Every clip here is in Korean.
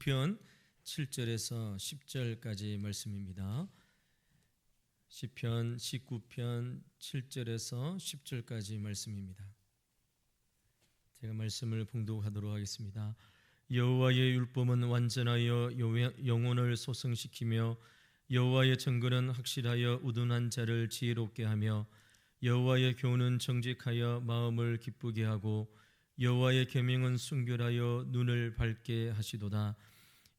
19편 7절에서 10절까지 말씀입니다. 시편 19편 7절에서 10절까지 말씀입니다. 제가 말씀을 봉독하도록 하겠습니다. 여호와의 율법은 완전하여 영혼을 소성시키며 여호와의 정근은 확실하여 우둔한 자를 지혜롭게 하며 여호와의 교훈은 정직하여 마음을 기쁘게 하고 여호와의 계명은 순결하여 눈을 밝게 하시도다.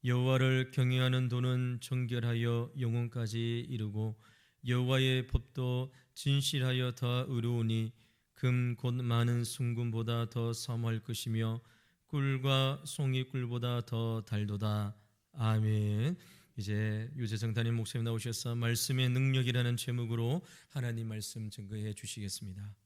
여호와를 경외하는 도는 정결하여 영혼까지 이르고 여호와의 법도 진실하여 더 의로우니 금 곧 많은 순금보다 더 사모할 것이며 꿀과 송이꿀보다 더 달도다. 아멘. 이제 유재성 담임 목사님 나오셔서 말씀의 능력이라는 제목으로 하나님 말씀 증거해 주시겠습니다.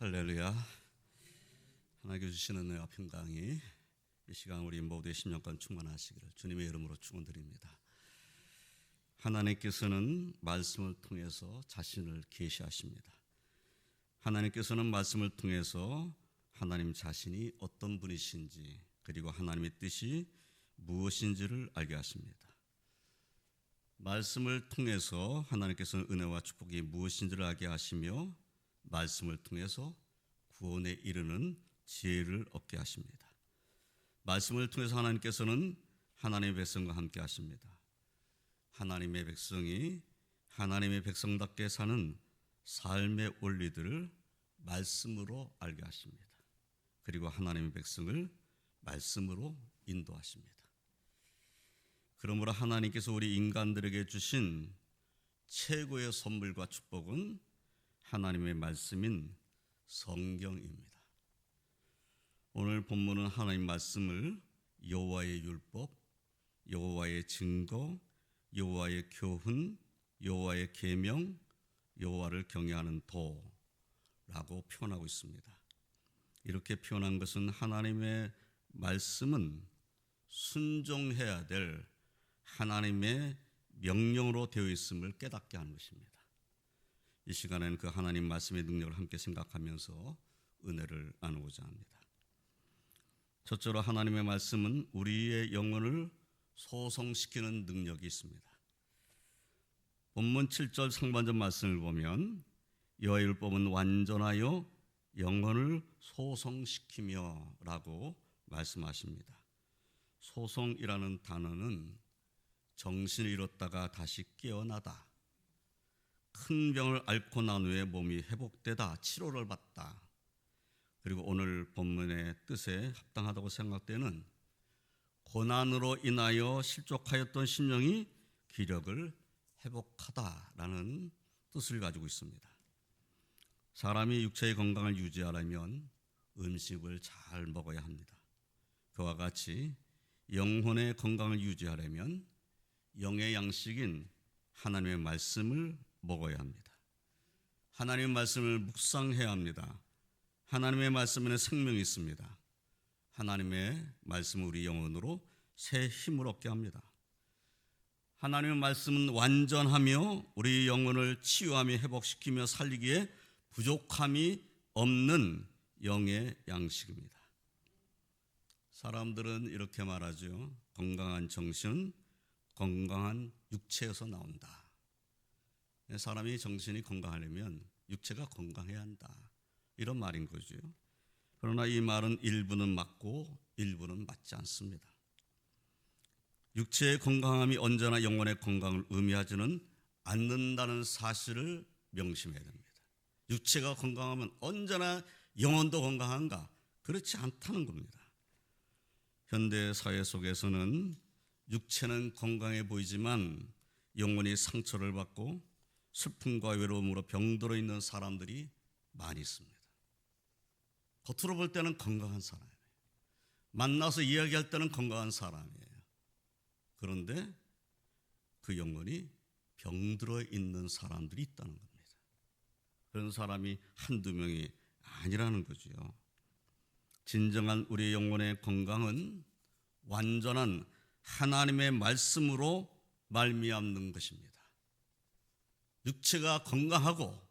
할렐루야. 하나님께 주시는 은혜와 평강이 이 시간 우리 모두의 심령권 충만하시기를 주님의 이름으로 축원드립니다. 하나님께서는 말씀을 통해서 자신을 계시하십니다. 하나님께서는 말씀을 통해서 하나님 자신이 어떤 분이신지 그리고 하나님의 뜻이 무엇인지를 알게 하십니다. 말씀을 통해서 하나님께서는 은혜와 축복이 무엇인지를 알게 하시며 말씀을 통해서 구원에 이르는 지혜를 얻게 하십니다. 말씀을 통해서 하나님께서는 하나님의 백성과 함께 하십니다. 하나님의 백성이 하나님의 백성답게 사는 삶의 원리들을 말씀으로 알게 하십니다. 그리고 하나님의 백성을 말씀으로 인도하십니다. 그러므로 하나님께서 우리 인간들에게 주신 최고의 선물과 축복은 하나님의 말씀인 성경입니다. 오늘 본문은 하나님 말씀을 여호와의 율법, 여호와의 증거, 여호와의 교훈, 여호와의 계명, 여호와를 경외하는 도라고 표현하고 있습니다. 이렇게 표현한 것은 하나님의 말씀은 순종해야 될 하나님의 명령으로 되어 있음을 깨닫게 하는 것입니다. 이 시간에는 그 하나님 말씀의 능력을 함께 생각하면서 은혜를 나누고자 합니다. 첫째로 하나님의 말씀은 우리의 영혼을 소성시키는 능력이 있습니다. 본문 7절 상반절 말씀을 보면 여호와의 율법은 완전하여 영혼을 소성시키며 라고 말씀하십니다. 소성이라는 단어는 정신을 잃었다가 다시 깨어나다, 큰 병을 앓고 난 후에 몸이 회복되다, 치료를 받다. 그리고 오늘 본문의 뜻에 합당하다고 생각되는 고난으로 인하여 실족하였던 심령이 기력을 회복하다라는 뜻을 가지고 있습니다. 사람이 육체의 건강을 유지하려면 음식을 잘 먹어야 합니다. 그와 같이 영혼의 건강을 유지하려면 영의 양식인 하나님의 말씀을 먹어야 합니다. 하나님의 말씀을 묵상해야 합니다. 하나님의 말씀에는 생명이 있습니다. 하나님의 말씀은 우리 영혼으로 새 힘을 얻게 합니다. 하나님의 말씀은 완전하며 우리 영혼을 치유하며 회복시키며 살리기에 부족함이 없는 영의 양식입니다. 사람들은 이렇게 말하죠. 건강한 정신은 건강한 육체에서 나온다. 사람이 정신이 건강하려면 육체가 건강해야 한다. 이런 말인 거죠. 그러나 이 말은 일부는 맞고 일부는 맞지 않습니다. 육체의 건강함이 언제나 영혼의 건강을 의미하지는 않는다는 사실을 명심해야 됩니다. 육체가 건강하면 언제나 영혼도 건강한가? 그렇지 않다는 겁니다. 현대 사회 속에서는 육체는 건강해 보이지만 영혼이 상처를 받고 슬픔과 외로움으로 병들어 있는 사람들이 많이 있습니다. 겉으로 볼 때는 건강한 사람이에요. 만나서 이야기할 때는 건강한 사람이에요. 그런데 그 영혼이 병들어 있는 사람들이 있다는 겁니다. 그런 사람이 한두 명이 아니라는 거죠. 진정한 우리 영혼의 건강은 완전한 하나님의 말씀으로 말미암는 것입니다. 육체가 건강하고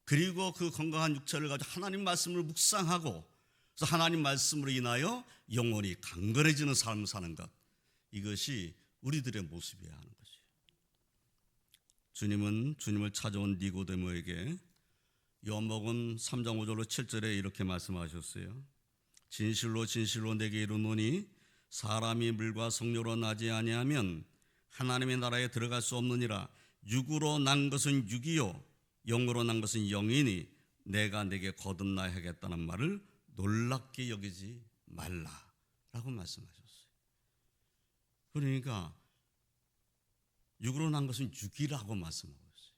그리고 그 건강한 육체를 가지고 하나님 말씀을 묵상하고 그래서 하나님 말씀으로 인하여 영혼이 강건해지는 삶을 사는 것, 이것이 우리들의 모습이어야 하는 것이에요. 주님은 주님을 찾아온 니고데모에게 요한복음 3장 5절로 7절에 이렇게 말씀하셨어요. 진실로 진실로 내게 이르노니 사람이 물과 성령으로 나지 아니하면 하나님의 나라에 들어갈 수 없느니라. 육으로 난 것은 육이요 영으로 난 것은 영이니 내가 내게 거듭나야 하겠다는 말을 놀랍게 여기지 말라라고 말씀하셨어요. 그러니까 육으로 난 것은 육이라고 말씀하고 있어요.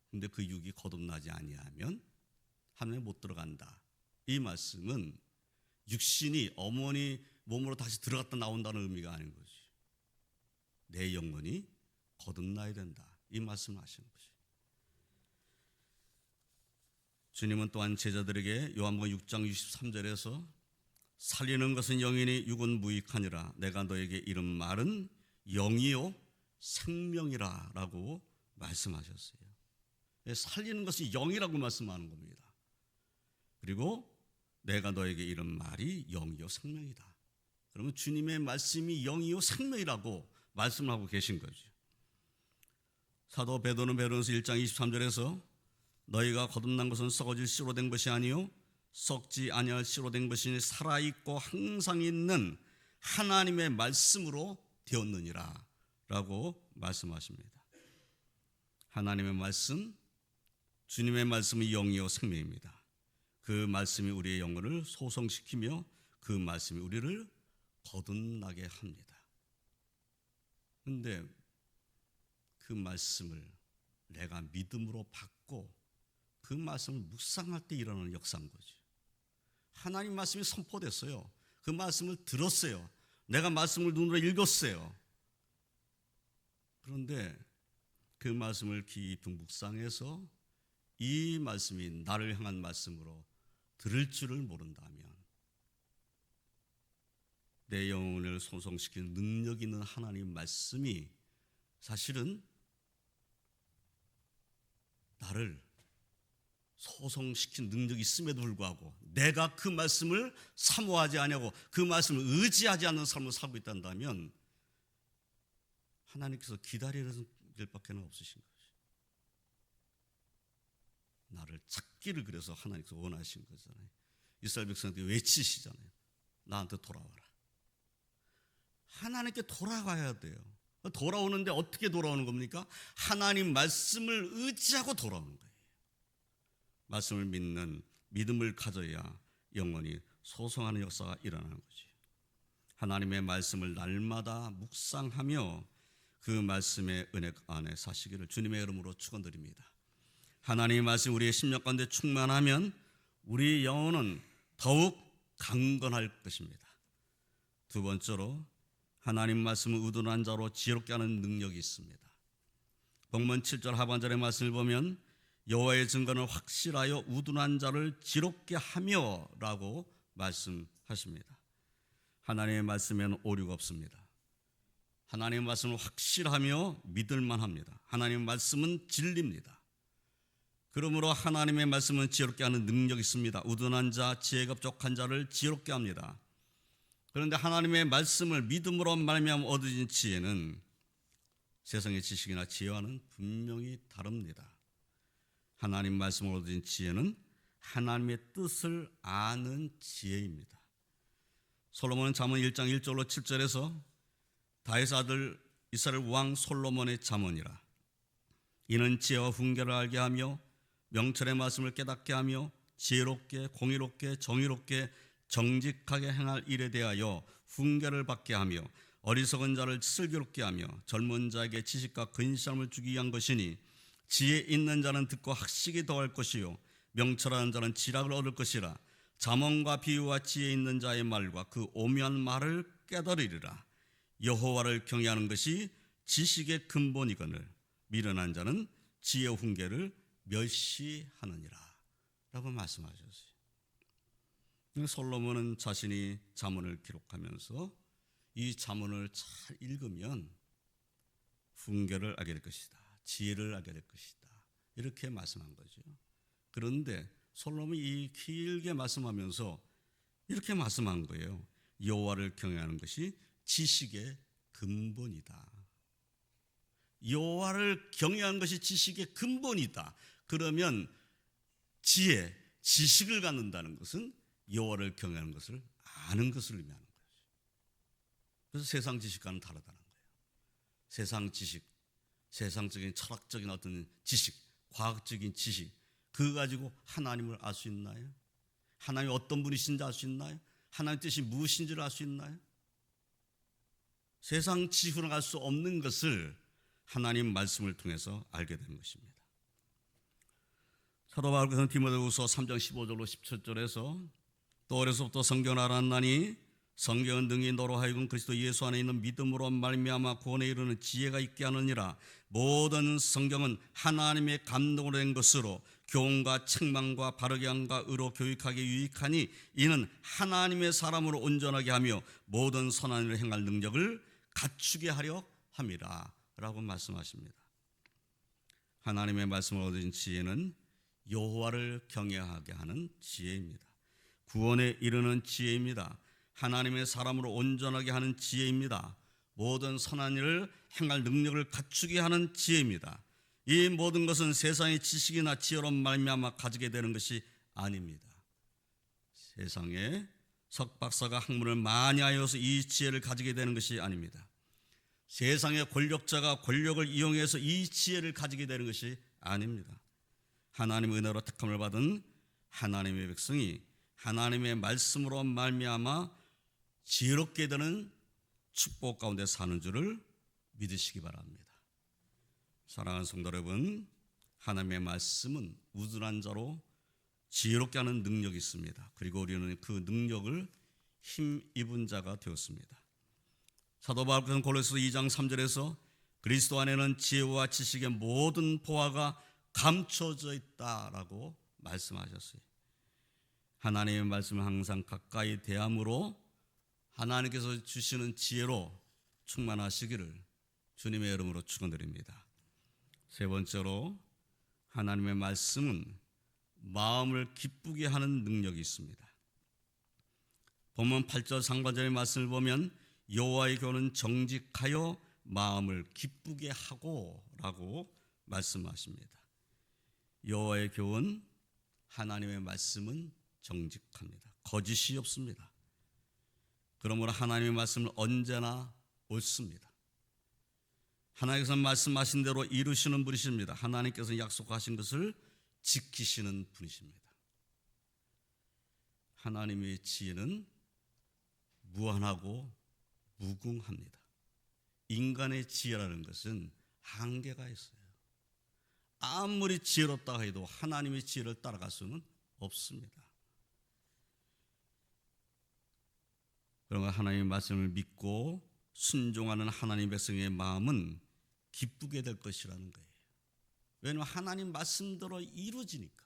근데 그 육이 거듭나지 아니하면 하나님에 못 들어간다. 이 말씀은 육신이 어머니 몸으로 다시 들어갔다 나온다는 의미가 아닌 거지. 내 영혼이 거듭나야 된다. 이 말씀을 하시는 것이. 주님은 또한 제자들에게 요한복음 6장 63절에서 살리는 것은 영이니 육은 무익하니라. 내가 너에게 이른 말은 영이요 생명이라 라고 말씀하셨어요. 살리는 것이 영이라고 말씀하는 겁니다. 그리고 내가 너에게 이른 말이 영이요 생명이다. 그러면 주님의 말씀이 영이요 생명이라고 말씀을 하고 계신 거죠. 사도 베드로는 베드로전서 1장 23절에서 너희가 거듭난 것은 썩어질 씨로 된 것이 아니요 썩지 아니할 씨로 된 것이니 살아있고 항상 있는 하나님의 말씀으로 되었느니라 라고 말씀하십니다. 하나님의 말씀, 주님의 말씀이 영이요 생명입니다. 그 말씀이 우리의 영혼을 소성시키며 그 말씀이 우리를 거듭나게 합니다. 그런데 그 말씀을 내가 믿음으로 받고 그 말씀을 묵상할 때 일어나는 역사인 거죠. 하나님 말씀이 선포됐어요. 그 말씀을 들었어요. 내가 말씀을 눈으로 읽었어요. 그런데 그 말씀을 깊이 묵상해서 이 말씀이 나를 향한 말씀으로 들을 줄을 모른다면 내 영혼을 소성시키는 능력 있는 하나님 말씀이 사실은 나를 소성시킨 능력이 있음에도 불구하고 내가 그 말씀을 사모하지 아니하고 그 말씀을 의지하지 않는 삶을 살고 있다면 하나님께서 기다리는 길밖에 없으신 것이. 나를 찾기를 그래서 하나님께서 원하신 거잖아요. 이스라엘 백성한테 외치시잖아요. 나한테 돌아와라. 하나님께 돌아가야 돼요. 돌아오는데 어떻게 돌아오는 겁니까? 하나님 말씀을 의지하고 돌아오는 거예요. 말씀을 믿는 믿음을 가져야 영원히 소성하는 역사가 일어나는 거지. 하나님의 말씀을 날마다 묵상하며 그 말씀의 은혜 안에 사시기를 주님의 이름으로 축원드립니다. 하나님의 말씀 우리의 심령 가운데 충만하면 우리 영혼은 더욱 강건할 것입니다. 두 번째로 하나님 말씀을 의존한 자로 지혜롭게 하는 능력이 있습니다. 본문 7절 하반절의 말씀을 보면 여호와의 증거는 확실하여 우둔한 자를 지롭게 하며 라고 말씀하십니다. 하나님의 말씀에는 오류가 없습니다. 하나님의 말씀은 확실하며 믿을만 합니다. 하나님의 말씀은 진리입니다. 그러므로 하나님의 말씀은 지혜롭게 하는 능력이 있습니다. 우둔한 자, 지혜가 부족한 자를 지혜롭게 합니다. 그런데 하나님의 말씀을 믿음으로 말미암아 얻어진 지혜는 세상의 지식이나 지혜와는 분명히 다릅니다. 하나님 말씀으로 얻어진 지혜는 하나님의 뜻을 아는 지혜입니다. 솔로몬은 잠언 1장 1절로 7절에서 다윗 아들 이스라엘 왕 솔로몬의 잠언이라. 이는 지혜와 훈계를 알게 하며 명철의 말씀을 깨닫게 하며 지혜롭게 공의롭게 정의롭게 정직하게 행할 일에 대하여 훈계를 받게 하며 어리석은 자를 슬기롭게 하며 젊은 자에게 지식과 근시함을 주기 위한 것이니 지혜 있는 자는 듣고 학식이 더할 것이요 명철한 자는 지략을 얻을 것이라. 잠언과 비유와 지혜 있는 자의 말과 그 오묘한 말을 깨달으리라. 여호와를 경외하는 것이 지식의 근본이거늘 미련한 자는 지혜 훈계를 멸시하느니라 라고 말씀하셨어요. 솔로몬은 자신이 잠언을 기록하면서 이 잠언을 잘 읽으면 훈계를 알게 될 것이다, 지혜를 알게 될 것이다. 이렇게 말씀한 거죠. 그런데 솔로몬이 이 길게 말씀하면서 이렇게 말씀한 거예요. 여호와를 경외하는 것이 지식의 근본이다. 여호와를 경외하는 것이 지식의 근본이다. 그러면 지혜, 지식을 갖는다는 것은 여호와를 경외하는 것을 아는 것을 의미하는 거죠. 그래서 세상 지식과는 다르다는 거예요. 세상 지식, 세상적인 철학적인 어떤 지식, 과학적인 지식, 그거 가지고 하나님을 알 수 있나요? 하나님이 어떤 분이신지 알 수 있나요? 하나님 뜻이 무엇인지를 알 수 있나요? 세상 지식으로 알 수 없는 것을 하나님 말씀을 통해서 알게 되는 것입니다. 사도 바울께서는 디모데후서 3장 15절로 17절에서 또 어려서부터 성경을 알았나니 성경은 능히 너로 하여금 그리스도 예수 안에 있는 믿음으로 말미암아 구원에 이르는 지혜가 있게 하느니라. 모든 성경은 하나님의 감동으로 된 것으로 교훈과 책망과 바르게 함과 의로 교육하게 유익하니 이는 하나님의 사람으로 온전하게 하며 모든 선한 일을 행할 능력을 갖추게 하려 함이라 라고 말씀하십니다. 하나님의 말씀을 얻은 지혜는 여호와를 경외하게 하는 지혜입니다. 구원에 이르는 지혜입니다. 하나님의 사람으로 온전하게 하는 지혜입니다. 모든 선한 일을 행할 능력을 갖추게 하는 지혜입니다. 이 모든 것은 세상의 지식이나 지혜로 말미암아 가지게 되는 것이 아닙니다. 세상에 석박사가 학문을 많이 하여서 이 지혜를 가지게 되는 것이 아닙니다. 세상의 권력자가 권력을 이용해서 이 지혜를 가지게 되는 것이 아닙니다. 하나님의 은혜로 택함을 받은 하나님의 백성이 하나님의 말씀으로 말미암아 지혜롭게 되는 축복 가운데 사는 줄을 믿으시기 바랍니다. 사랑하는 성도 여러분, 하나님의 말씀은 우둔한 자로 지혜롭게 하는 능력이 있습니다. 그리고 우리는 그 능력을 힘입은 자가 되었습니다. 사도 바울께서는 골로새서 2장 3절에서 그리스도 안에는 지혜와 지식의 모든 보화가 감춰져 있다라고 말씀하셨어요. 하나님의 말씀을 항상 가까이 대함으로 하나님께서 주시는 지혜로 충만하시기를 주님의 이름으로 축원드립니다. 세 번째로 하나님의 말씀은 마음을 기쁘게 하는 능력이 있습니다. 본문 8절 상반절의 말씀을 보면 여호와의 교훈은 정직하여 마음을 기쁘게 하고 라고 말씀하십니다. 여호와의 교훈, 하나님의 말씀은 정직합니다. 거짓이 없습니다. 그러므로 하나님의 말씀은 언제나 옳습니다. 하나님께서 말씀하신 대로 이루시는 분이십니다. 하나님께서 약속하신 것을 지키시는 분이십니다. 하나님의 지혜는 무한하고 무궁합니다. 인간의 지혜라는 것은 한계가 있어요. 아무리 지혜롭다 해도 하나님의 지혜를 따라갈 수는 없습니다. 그러나 하나님의 말씀을 믿고 순종하는 하나님 백성의 마음은 기쁘게 될 것이라는 거예요. 왜냐하면 하나님 말씀대로 이루어지니까.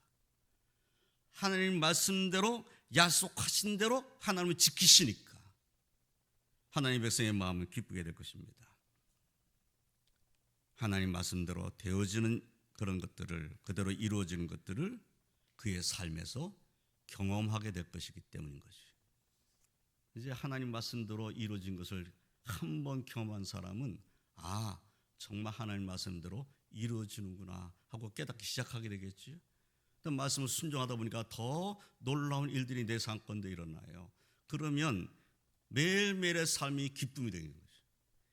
하나님 말씀대로 약속하신 대로 하나님을 지키시니까 하나님 백성의 마음은 기쁘게 될 것입니다. 하나님 말씀대로 되어지는 그런 것들을, 그대로 이루어지는 것들을 그의 삶에서 경험하게 될 것이기 때문인 것이죠. 이제 하나님 말씀대로 이루어진 것을 한번 경험한 사람은 정말 하나님 말씀대로 이루어지는구나 하고 깨닫기 시작하게 되겠죠. 말씀을 순종하다 보니까 더 놀라운 일들이 내 삶 가운데 일어나요. 그러면 매일매일의 삶이 기쁨이 되는 거죠.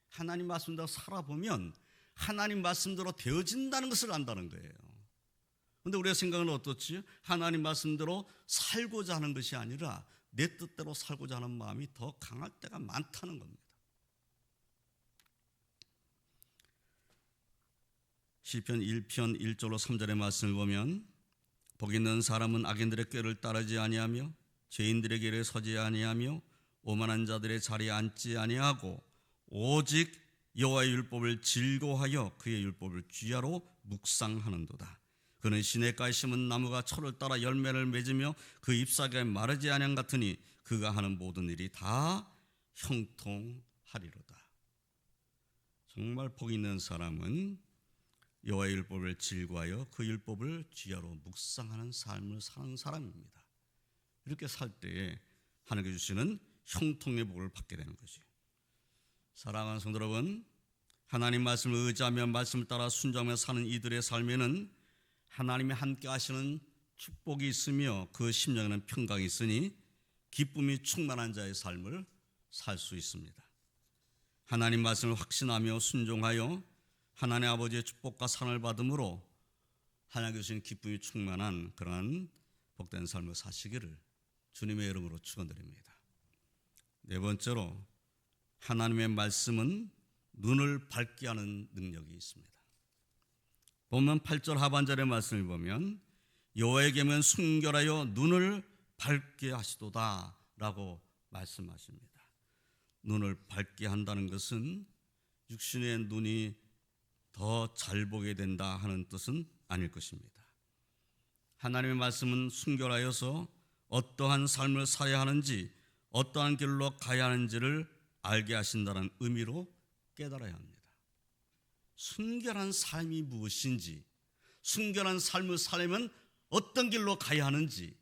하나님 말씀대로 살아보면 하나님 말씀대로 되어진다는 것을 안다는 거예요. 그런데 우리의 생각은 어떻지? 하나님 말씀대로 살고자 하는 것이 아니라 내 뜻대로 살고자 하는 마음이 더 강할 때가 많다는 겁니다. 시편 1편 1절로 3절의 말씀을 보면 복 있는 사람은 악인들의 꾀를 따르지 아니하며 죄인들의 길에 서지 아니하며 오만한 자들의 자리에 앉지 아니하고 오직 여호와의 율법을 즐거워하여 그의 율법을 주야로 묵상하는도다. 그는 시냇가에 심은 나무가 철을 따라 열매를 맺으며 그 잎사귀가 마르지 아니한 같으니 그가 하는 모든 일이 다 형통하리로다. 정말 복 있는 사람은 여호와의 율법을 즐거워하여 그 율법을 주야로 묵상하는 삶을 사는 사람입니다. 이렇게 살 때에 하나님께 주시는 형통의 복을 받게 되는 거지. 사랑하는 성도 여러분, 하나님 말씀을 의지하며 말씀을 따라 순종하며 사는 이들의 삶에는 하나님이 함께 하시는 축복이 있으며 그 심령에는 평강이 있으니 기쁨이 충만한 자의 삶을 살 수 있습니다. 하나님 말씀을 확신하며 순종하여 하나님 아버지의 축복과 상을 받음으로 하나님께 주신 기쁨이 충만한 그러한 복된 삶을 사시기를 주님의 이름으로 축원드립니다. 네 번째로, 하나님의 말씀은 눈을 밝게 하는 능력이 있습니다. 본문 8절 하반절의 말씀을 보면 여호와에게만 순결하여 눈을 밝게 하시도다 라고 말씀하십니다. 눈을 밝게 한다는 것은 육신의 눈이 더 잘 보게 된다 하는 뜻은 아닐 것입니다. 하나님의 말씀은 순결하여서 어떠한 삶을 살아야 하는지, 어떠한 길로 가야 하는지를 알게 하신다는 의미로 깨달아야 합니다. 순결한 삶이 무엇인지, 순결한 삶을 살려면 어떤 길로 가야 하는지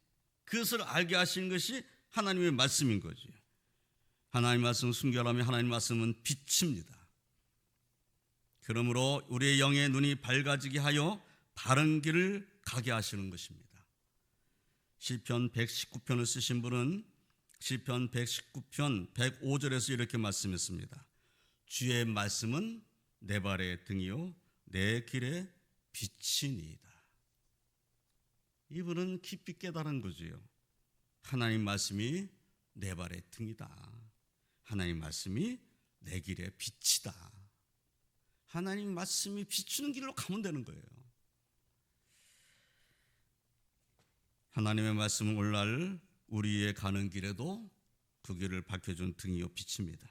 그것을 알게 하시는 것이 하나님의 말씀인 거죠. 하나님의 말씀은 순결하며 하나님의 말씀은 빛입니다. 그러므로 우리의 영의 눈이 밝아지게 하여 바른 길을 가게 하시는 것입니다. 시편 119편을 쓰신 분은 시편 119편 105절에서 이렇게 말씀했습니다. 주의 말씀은 내 발의 등이요 내 길의 빛이니이다. 이분은 깊이 깨달은 거지요. 하나님 말씀이 내 발의 등이다. 하나님 말씀이 내 길의 빛이다. 하나님 말씀이 비추는 길로 가면 되는 거예요. 하나님의 말씀은 오늘날 우리의 가는 길에도 그 길을 밝혀준 등이요 빛입니다.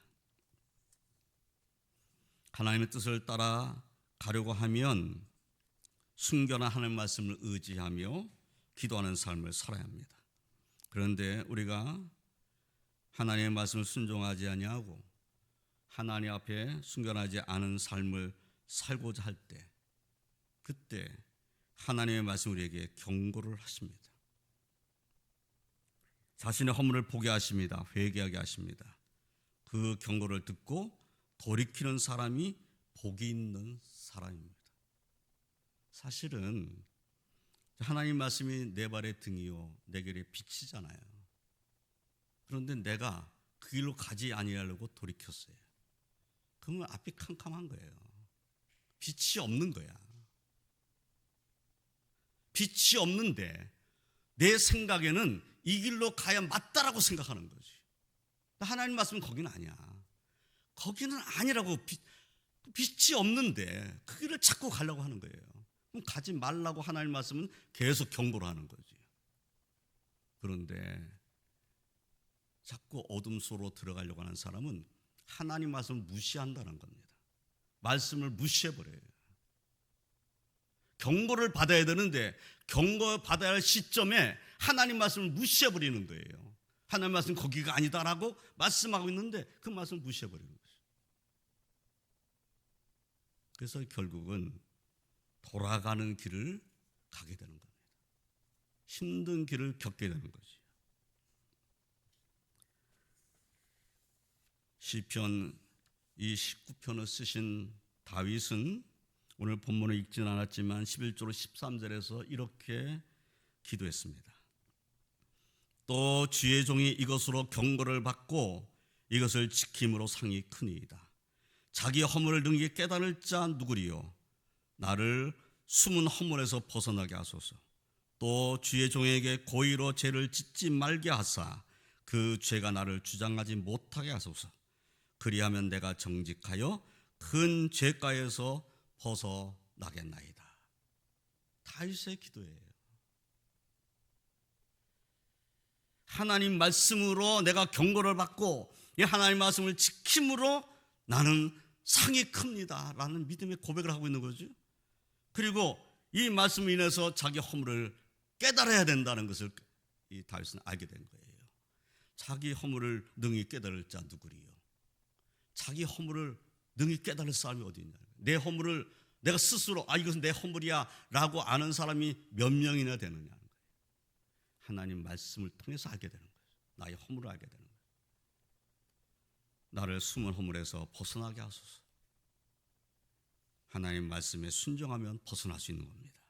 하나님의 뜻을 따라 가려고 하면 순결한 하나님의 말씀을 의지하며 기도하는 삶을 살아야 합니다. 그런데 우리가 하나님의 말씀을 순종하지 아니하고 하나님 앞에 순결하지 않은 삶을 살고자 할 때, 그때 하나님의 말씀 우리에게 경고를 하십니다. 자신의 허물을 보게 하십니다. 회개하게 하십니다. 그 경고를 듣고 돌이키는 사람이 복이 있는 사람입니다. 사실은 하나님 말씀이 내 발의 등이요 내 길의 빛이잖아요. 그런데 내가 그 길로 가지 아니하려고 돌이켰어요. 그러면 앞이 캄캄한 거예요. 빛이 없는 거야. 빛이 없는데 내 생각에는 이 길로 가야 맞다라고 생각하는 거지. 하나님 말씀은 거기는 아니야. 거기는 아니라고. 빛이 없는데 그 길을 찾고 가려고 하는 거예요. 그럼 가지 말라고 하나님 말씀은 계속 경고를 하는 거지. 그런데 자꾸 어둠 속으로 들어가려고 하는 사람은 하나님 말씀을 무시한다는 겁니다. 말씀을 무시해버려요. 경고를 받아야 되는데 경고 받아야 할 시점에 하나님 말씀을 무시해버리는 거예요. 하나님 말씀 거기가 아니다라고 말씀하고 있는데 그 말씀을 무시해버리는 거죠. 그래서 결국은 돌아가는 길을 가게 되는 겁니다. 힘든 길을 겪게 되는 거죠. 시편 이 19편을 쓰신 다윗은 오늘 본문을 읽진 않았지만 11절 13절에서 이렇게 기도했습니다. 또 주의 종이 이것으로 경고를 받고 이것을 지킴으로 상이 크니이다. 자기 허물을 능히 깨달을 자 누구리요? 나를 숨은 허물에서 벗어나게 하소서. 또 주의 종에게 고의로 죄를 짓지 말게 하사 그 죄가 나를 주장하지 못하게 하소서. 그리하면 내가 정직하여 큰 죄가에서 벗어나겠나이다. 다윗의 기도예요. 하나님 말씀으로 내가 경고를 받고 이 하나님 말씀을 지킴으로 나는 상이 큽니다 라는 믿음의 고백을 하고 있는 거죠. 그리고 이 말씀으로 인해서 자기 허물을 깨달아야 된다는 것을 이 다윗은 알게 된 거예요. 자기 허물을 능히 깨달을 자 누구리요? 자기 허물을 능히 깨달을 사람이 어디 있냐? 내 허물을 내가 스스로 이것은 내 허물이야 라고 아는 사람이 몇 명이나 되느냐는 거예요. 하나님 말씀을 통해서 알게 되는 거예요. 나의 허물을 알게 되는 거예요. 나를 숨은 허물에서 벗어나게 하소서. 하나님 말씀에 순종하면 벗어날 수 있는 겁니다.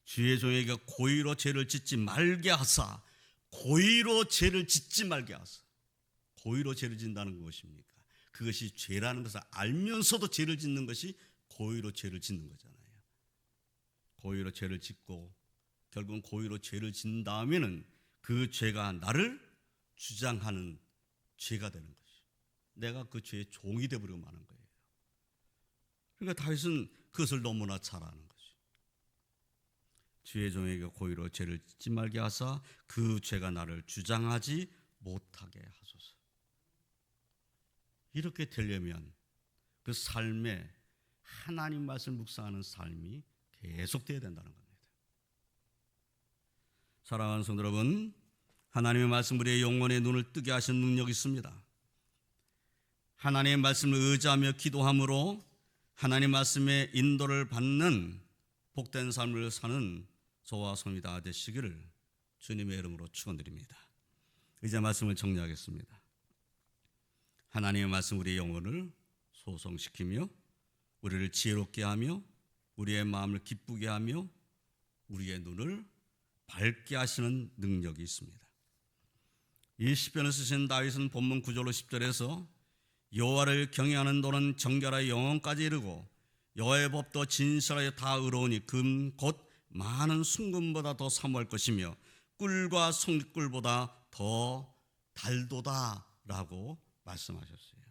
주의 종에게 고의로 죄를 짓지 말게 하사. 고의로 죄를 짓지 말게 하사. 고의로 죄를 짓는다는 것입니까? 그것이 죄라는 것을 알면서도 죄를 짓는 것이 고의로 죄를 짓는 거잖아요. 고의로 죄를 짓고 결국은 고의로 죄를 짓는 다음에는 그 죄가 나를 주장하는 죄가 되는 것이. 내가 그 죄의 종이 되어버리고 마는 거예요. 그러니까 다윗은 그것을 너무나 잘 아는 거죠. 주의 종에게 고의로 죄를 짓지 말게 하사 그 죄가 나를 주장하지 못하게 하소서. 이렇게 되려면 그 삶에 하나님 말씀을 묵상하는 삶이 계속돼야 된다는 겁니다. 사랑하는 성도 여러분, 하나님의 말씀 우리의 영혼의 눈을 뜨게 하시는 능력이 있습니다. 하나님의 말씀을 의지하며 기도함으로 하나님 말씀의 인도를 받는 복된 삶을 사는 저와 성이 다 되시기를 주님의 이름으로 축원드립니다. 이제 말씀을 정리하겠습니다. 하나님의 말씀 우리의 영혼을 소성시키며 우리를 지혜롭게 하며 우리의 마음을 기쁘게 하며 우리의 눈을 밝게 하시는 능력이 있습니다. 이 시편을 쓰신 다윗은 본문 9절로 10절에서 여호와를 경외하는 도는 정결하여 영혼까지 이르고 여호와의 법도 진실하여 다 의로우니 금 곧 많은 순금보다 더 사모할 것이며 꿀과 송깃꿀보다 더 달도다라고 말씀하셨어요.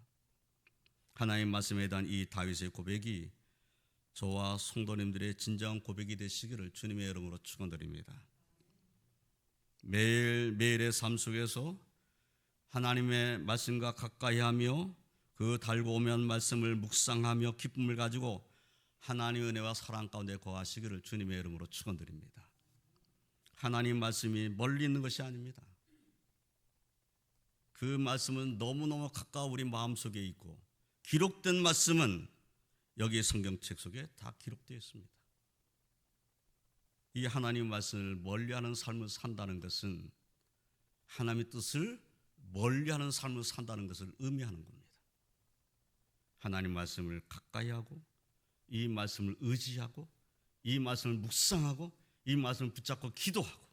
하나님 말씀에 대한 이 다윗의 고백이 저와 성도님들의 진정한 고백이 되시기를 주님의 이름으로 축원드립니다. 매일매일의 삶 속에서 하나님의 말씀과 가까이하며 그 달고 오면 말씀을 묵상하며 기쁨을 가지고 하나님의 은혜와 사랑 가운데 거하시기를 주님의 이름으로 축원드립니다. 하나님 말씀이 멀리 있는 것이 아닙니다. 그 말씀은 너무너무 가까워 우리 마음속에 있고 기록된 말씀은 여기 성경책 속에 다 기록되어 있습니다. 이 하나님 말씀을 멀리하는 삶을 산다는 것은 하나님의 뜻을 멀리하는 삶을 산다는 것을 의미하는 겁니다. 하나님 말씀을 가까이 하고 이 말씀을 의지하고 이 말씀을 묵상하고 이 말씀을 붙잡고 기도하고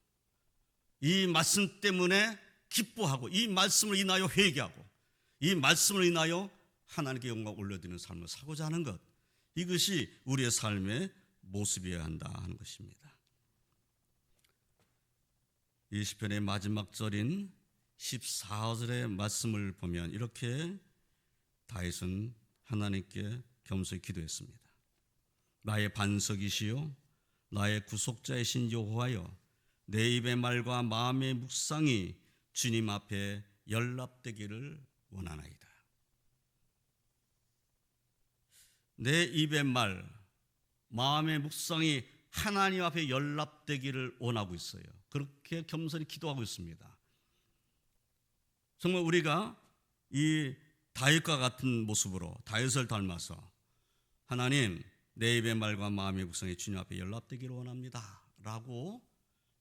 이 말씀 때문에 기뻐하고 이 말씀을 인하여 회개하고 이 말씀을 인하여 하나님께 영광 올려드리는 삶을 살고자 하는 것, 이것이 우리의 삶의 모습이어야 한다 하는 것입니다. 이 시편의 마지막 절인 14절의 말씀을 보면 이렇게 다윗은 하나님께 겸손히 기도했습니다. 나의 반석이시요 나의 구속자이신 여호와여, 내 입의 말과 마음의 묵상이 주님 앞에 연락되기를 원하나이다. 내 입의 말, 마음의 묵상이 하나님 앞에 연락되기를 원하고 있어요. 그렇게 겸손히 기도하고 있습니다. 정말 우리가 이 다윗과 같은 모습으로 다윗을 닮아서 하나님, 내 입의 말과 마음의 묵상이 주님 앞에 연락되기를 원합니다 라고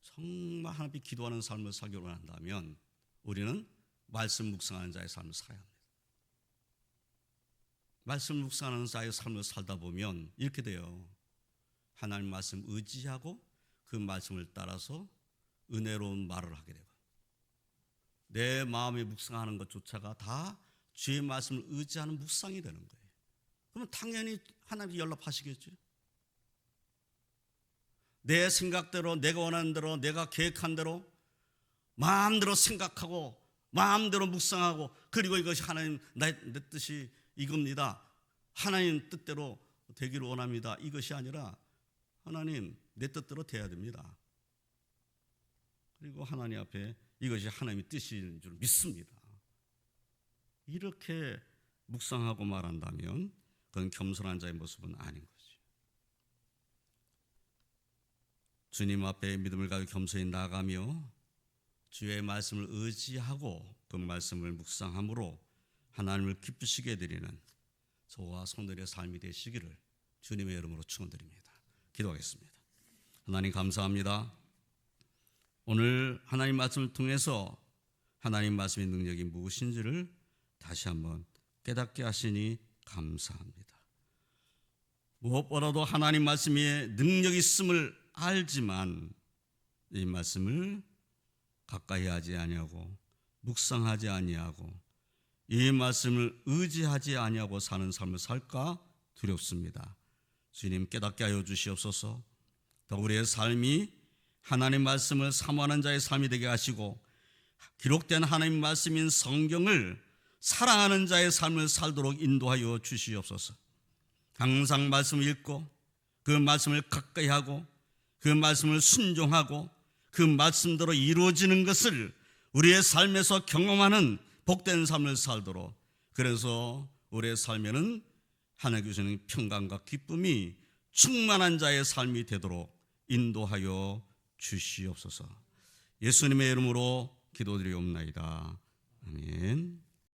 정말 하나님 앞에 기도하는 삶을 살기를 원한다면 우리는 말씀 묵상하는 자의 삶을 살아야 합니다. 말씀 묵상하는 자의 삶을 살다 보면 이렇게 돼요. 하나님 말씀 의지하고 그 말씀을 따라서 은혜로운 말을 하게 되고 내 마음에 묵상하는 것조차가 다 주의 말씀을 의지하는 묵상이 되는 거예요. 그러면 당연히 하나님께 연락하시겠죠. 내 생각대로, 내가 원하는 대로, 내가 계획한 대로 마음대로 생각하고 마음대로 묵상하고 그리고 이것이 하나님 내 뜻이 이겁니다. 하나님 뜻대로 되기를 원합니다. 이것이 아니라 하나님 내 뜻대로 돼야 됩니다. 그리고 하나님 앞에 이것이 하나님의 뜻인 줄 믿습니다. 이렇게 묵상하고 말한다면 그건 겸손한 자의 모습은 아닌 거죠. 주님 앞에 믿음을 가지고 겸손히 나가며 주의 말씀을 의지하고 그 말씀을 묵상함으로 하나님을 기쁘시게 드리는 저와 성도의 삶이 되시기를 주님의 이름으로 축원드립니다. 기도하겠습니다. 하나님 감사합니다. 오늘 하나님 말씀을 통해서 하나님 말씀의 능력이 무엇인지를 다시 한번 깨닫게 하시니 감사합니다. 무엇보다도 하나님 말씀에 능력이 있음을 알지만 이 말씀을 가까이 하지 아니하고 묵상하지 아니하고 이 말씀을 의지하지 아니하고 사는 삶을 살까 두렵습니다. 주님 깨닫게 하여 주시옵소서. 더 우리의 삶이 하나님 말씀을 사모하는 자의 삶이 되게 하시고 기록된 하나님 말씀인 성경을 사랑하는 자의 삶을 살도록 인도하여 주시옵소서. 항상 말씀을 읽고 그 말씀을 가까이 하고 그 말씀을 순종하고 그 말씀대로 이루어지는 것을 우리의 삶에서 경험하는 복된 삶을 살도록, 그래서 우리의 삶에는 하나님께 주시는 평강과 기쁨이 충만한 자의 삶이 되도록 인도하여 주시옵소서. 예수님의 이름으로 기도드리옵나이다. 아멘.